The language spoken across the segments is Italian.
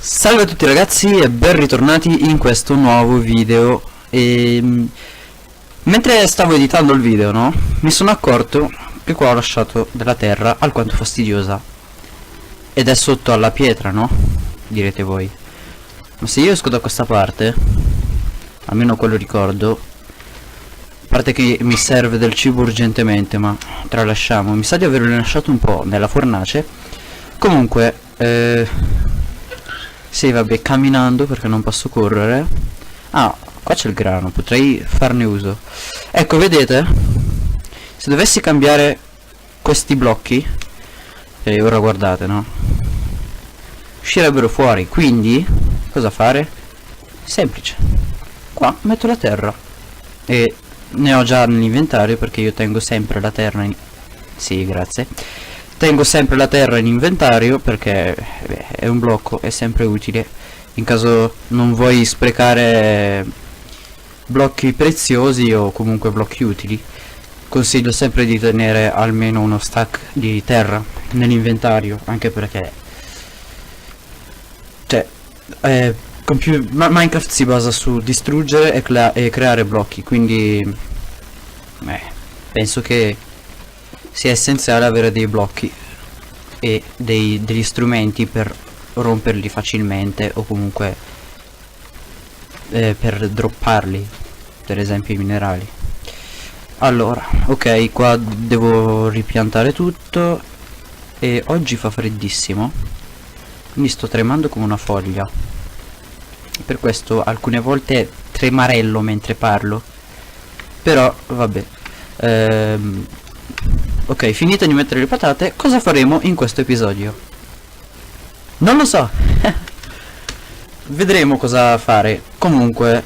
Salve a tutti ragazzi e ben ritornati in questo nuovo video. Mentre stavo editando il video, no? Mi sono accorto che qua ho lasciato della terra alquanto fastidiosa ed è sotto alla pietra, no? Direte voi. Ma se io esco da questa parte, almeno quello ricordo, a parte che mi serve del cibo urgentemente, ma tralasciamo. Mi sa di averlo lasciato un po' nella fornace. Comunque, sì, vabbè, camminando perché non posso correre. Ah, qua c'è il grano, potrei farne uso. Ecco, vedete? Se dovessi cambiare questi blocchi, e ora guardate, no? Uscirebbero fuori, quindi cosa fare? Semplice. Qua metto la terra e ne ho già nell'inventario perché io tengo sempre la terra in... Sì, grazie. Tengo sempre la terra in inventario perché è un blocco, è sempre utile in caso non vuoi sprecare blocchi preziosi o comunque blocchi utili. Consiglio sempre di tenere almeno uno stack di terra nell'inventario, anche perché cioè Minecraft si basa su distruggere e creare blocchi, quindi penso che sia essenziale avere dei blocchi e degli strumenti per romperli facilmente o comunque per dropparli, per esempio i minerali. Allora, ok, qua devo ripiantare tutto e oggi fa freddissimo, quindi sto tremando come una foglia. Per questo alcune volte tremarello mentre parlo, però vabbè. Ok, finito di mettere le patate, cosa faremo in questo episodio? Non lo so. Vedremo cosa fare. Comunque,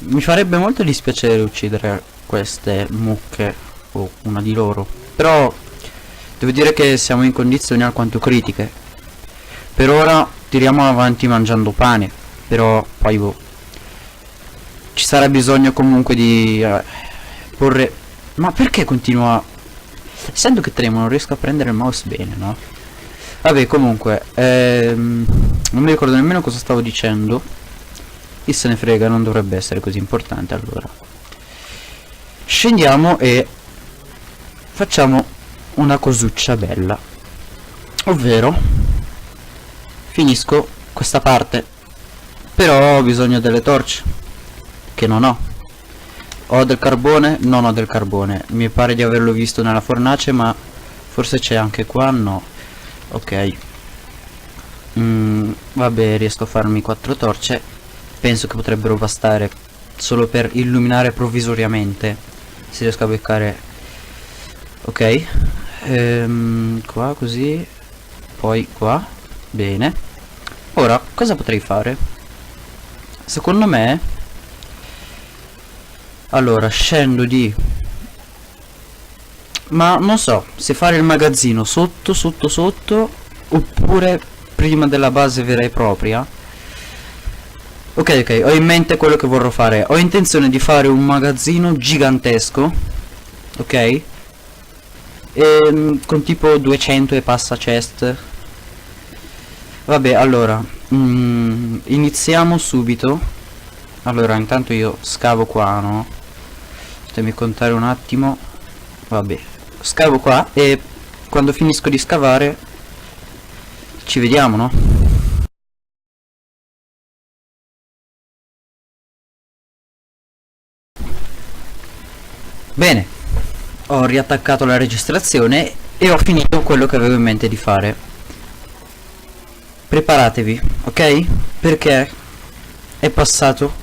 mi farebbe molto dispiacere uccidere queste mucche o una di loro, però devo dire che siamo in condizioni alquanto critiche. Per ora tiriamo avanti mangiando pane, però poi ci sarà bisogno comunque di porre... Ma perché continua... Essendo che tremo non riesco a prendere il mouse bene, no? Vabbè, comunque non mi ricordo nemmeno cosa stavo dicendo. Chi se ne frega, non dovrebbe essere così importante. Allora scendiamo e facciamo una cosuccia bella, ovvero finisco questa parte. Però ho bisogno delle torce, che non ho. Ho del carbone? Non ho del carbone. Mi pare di averlo visto nella fornace, ma forse c'è anche qua. No. Ok. Vabbè, riesco a farmi 4 torce. Penso che potrebbero bastare solo per illuminare provvisoriamente, se riesco a beccare. Ok. Qua così. Poi qua. Bene. Ora, cosa potrei fare? Secondo me... Allora, scendo di... Ma non so se fare il magazzino sotto oppure prima della base vera e propria. Ok, ho in mente quello che vorrò fare. Ho intenzione di fare un magazzino gigantesco, ok? Con tipo 200 e passa chest. Vabbè, allora iniziamo subito. Allora, intanto io scavo qua, no? Fatemi contare un attimo. Vabbè, scavo qua e quando finisco di scavare ci vediamo, no? Bene, ho riattaccato la registrazione e ho finito quello che avevo in mente di fare. Preparatevi, ok? Perché è passato...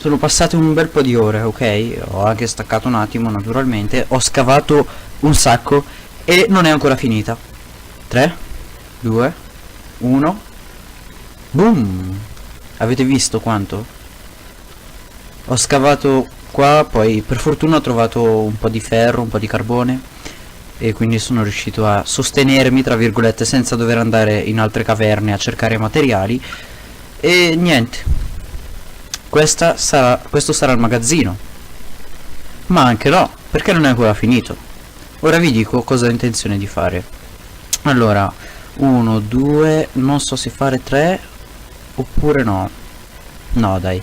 Sono passate un bel po' di ore, ok? Ho anche staccato un attimo, naturalmente. Ho scavato un sacco e non è ancora finita. 3, 2, 1. Boom! Avete visto quanto? Ho scavato qua, poi per fortuna ho trovato un po' di ferro, un po' di carbone e quindi sono riuscito a sostenermi, tra virgolette, senza dover andare in altre caverne a cercare materiali. E niente. Questo sarà il magazzino. Ma anche no, perché non è ancora finito. Ora vi dico cosa ho intenzione di fare. Allora, 1 2, non so se fare 3 oppure no. No dai,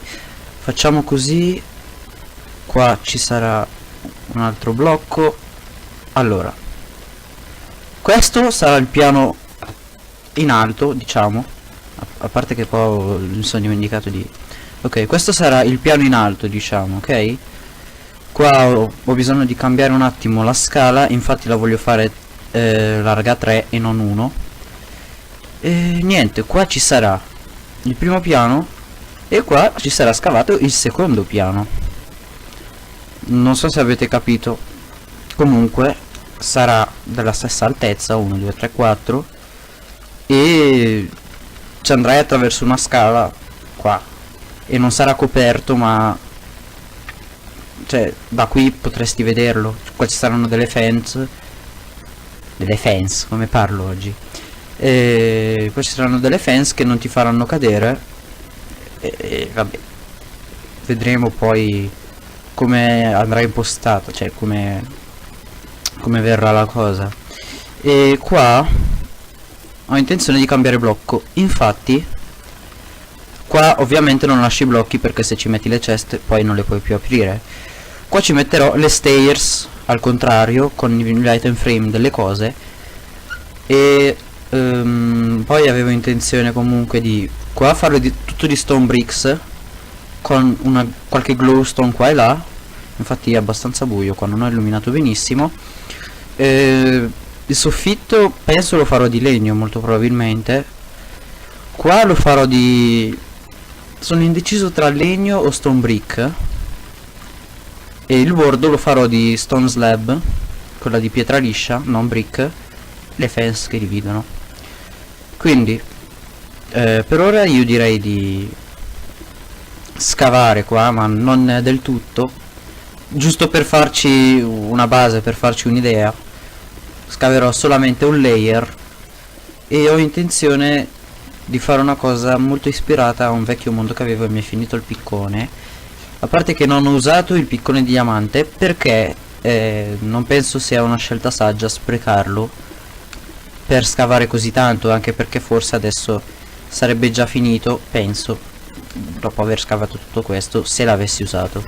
facciamo così. Qua ci sarà un altro blocco. Allora, questo sarà il piano in alto, diciamo, a parte che poi mi sono dimenticato di... Ok, questo sarà il piano in alto, diciamo, ok? Qua ho bisogno di cambiare un attimo la scala, infatti la voglio fare larga 3 e non 1. E niente, qua ci sarà il primo piano e qua ci sarà scavato il secondo piano. Non so se avete capito, comunque sarà della stessa altezza, 1 2 3 4, e ci andrai attraverso una scala qua e non sarà coperto, ma cioè da qui potresti vederlo. Qua ci saranno delle fence, come parlo oggi, e qua ci saranno delle fence che non ti faranno cadere e vabbè, vedremo poi come andrà impostato, cioè come verrà la cosa. E qua ho intenzione di cambiare blocco, infatti qua ovviamente non lasci i blocchi, perché se ci metti le ceste poi non le puoi più aprire. Qua ci metterò le stairs al contrario, con gli item frame delle cose. E poi avevo intenzione comunque di qua farlo tutto di stone bricks, con qualche glowstone qua e là. Infatti è abbastanza buio qua, non ho illuminato benissimo. Il soffitto penso lo farò di legno, molto probabilmente. Qua lo farò di... sono indeciso tra legno o stone brick. E il bordo lo farò di stone slab, quella di pietra liscia, non brick, le fence che dividono. Quindi per ora io direi di scavare qua, ma non del tutto, giusto per farci una base, per farci un'idea. Scaverò solamente un layer e ho intenzione di fare una cosa molto ispirata a un vecchio mondo che avevo e mi è finito il piccone. A parte che non ho usato il piccone di diamante perché non penso sia una scelta saggia sprecarlo per scavare così tanto, anche perché forse adesso sarebbe già finito, penso, dopo aver scavato tutto questo, se l'avessi usato.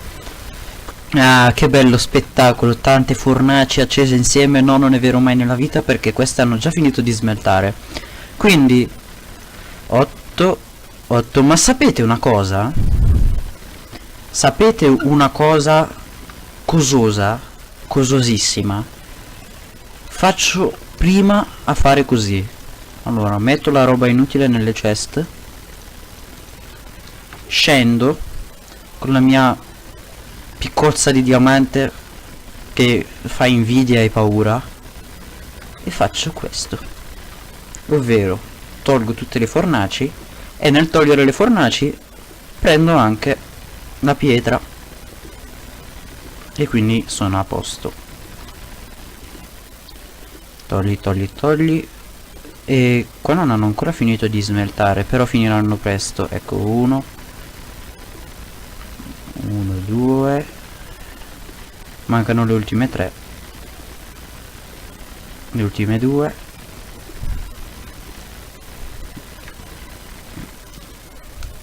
Ah, che bello spettacolo, tante fornaci accese insieme. No, non è vero mai nella vita, perché queste hanno già finito di smeltare. Quindi 8, ma sapete una cosa? Sapete una cosa cososa, cososissima? Faccio prima a fare così. Allora, metto la roba inutile nelle chest, scendo con la mia piccozza di diamante che fa invidia e paura e faccio questo, ovvero tolgo tutte le fornaci e nel togliere le fornaci prendo anche la pietra e quindi sono a posto. Togli e qua non hanno ancora finito di smeltare, però finiranno presto. Ecco, 1 2, mancano le ultime 3, le ultime 2.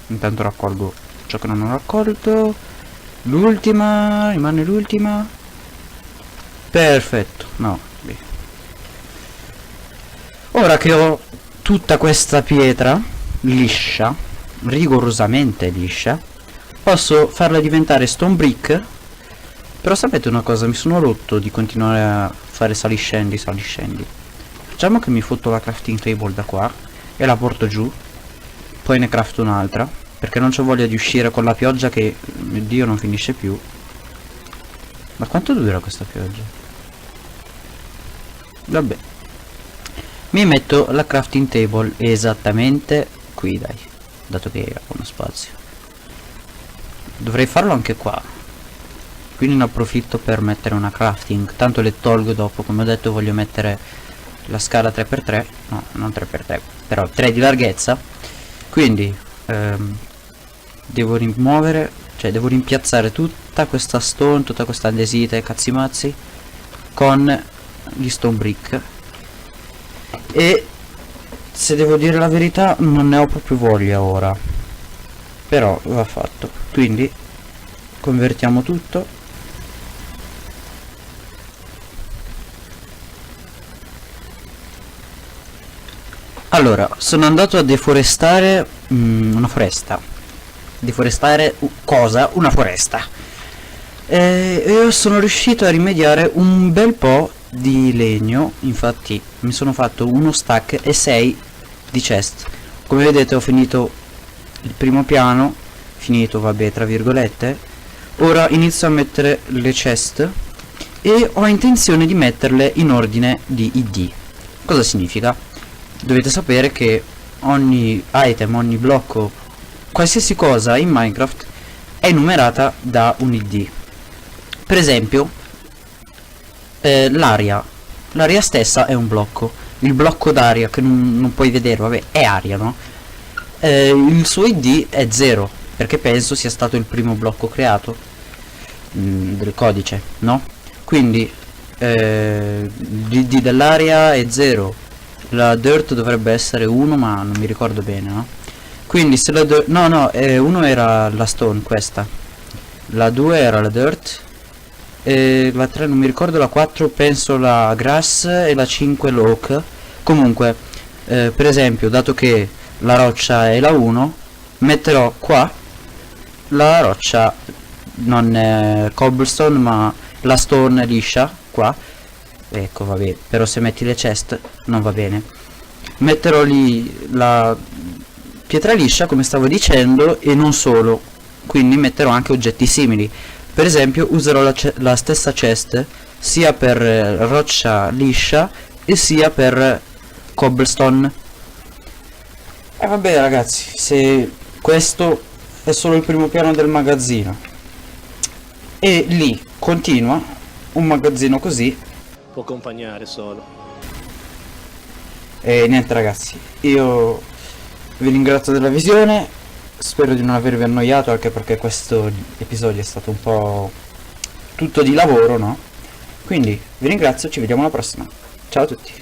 Intanto raccolgo ciò che non ho raccolto. L'ultima, rimane l'ultima. Perfetto, no, beh. Ora che ho tutta questa pietra liscia, rigorosamente liscia, posso farla diventare stone brick. Però sapete una cosa, mi sono rotto di continuare a fare saliscendi. Facciamo che mi fotto la crafting table da qua e la porto giù, poi ne crafto un'altra, perché non c'ho voglia di uscire con la pioggia che, mio Dio, non finisce più. Ma quanto dura questa pioggia? Vabbè, mi metto la crafting table esattamente qui, dai, dato che ho uno spazio. Dovrei farlo anche qua, quindi ne approfitto per mettere una crafting, tanto le tolgo dopo. Come ho detto, voglio mettere la scala 3x3, no, non 3x3, però 3 di larghezza, quindi devo rimuovere, cioè devo rimpiazzare tutta questa stone, tutta questa andesite e cazzimazzi con gli stone brick, e se devo dire la verità non ne ho proprio voglia ora, però va fatto. Quindi convertiamo tutto. Allora, sono andato a deforestare una foresta. Deforestare cosa? Una foresta. E sono riuscito a rimediare un bel po' di legno. Infatti mi sono fatto uno stack e 6 di chest. Come vedete ho finito il primo piano. Finito, vabbè, tra virgolette. Ora inizio a mettere le chest e ho intenzione di metterle in ordine di ID. Cosa significa? Dovete sapere che ogni item, ogni blocco, qualsiasi cosa in Minecraft è numerata da un ID. Per esempio l'aria stessa è un blocco. Il blocco d'aria che non puoi vedere, vabbè, è aria, no? Il suo ID è 0, perché penso sia stato il primo blocco creato del codice, no? Quindi l'ID dell'aria è 0. La dirt dovrebbe essere 1, ma non mi ricordo bene, no? Quindi se la no, 1 era la stone, questa. La 2 era la dirt. E la 3 non mi ricordo, la 4 penso la grass e la 5 l'oak. Comunque, per esempio, dato che la roccia è la 1, metterò qua la roccia, non cobblestone, ma la stone liscia, qua. Ecco, vabbè, però se metti le chest non va bene. Metterò lì la pietra liscia, come stavo dicendo, e non solo. Quindi metterò anche oggetti simili. Per esempio userò la stessa chest sia per roccia liscia e sia per cobblestone. E vabbè ragazzi, se questo è solo il primo piano del magazzino e lì continua un magazzino così, può accompagnare solo. e niente ragazzi, io vi ringrazio della visione, spero di non avervi annoiato, anche perché questo episodio è stato un po' tutto di lavoro, no? Quindi vi ringrazio, ci vediamo alla prossima, ciao a tutti.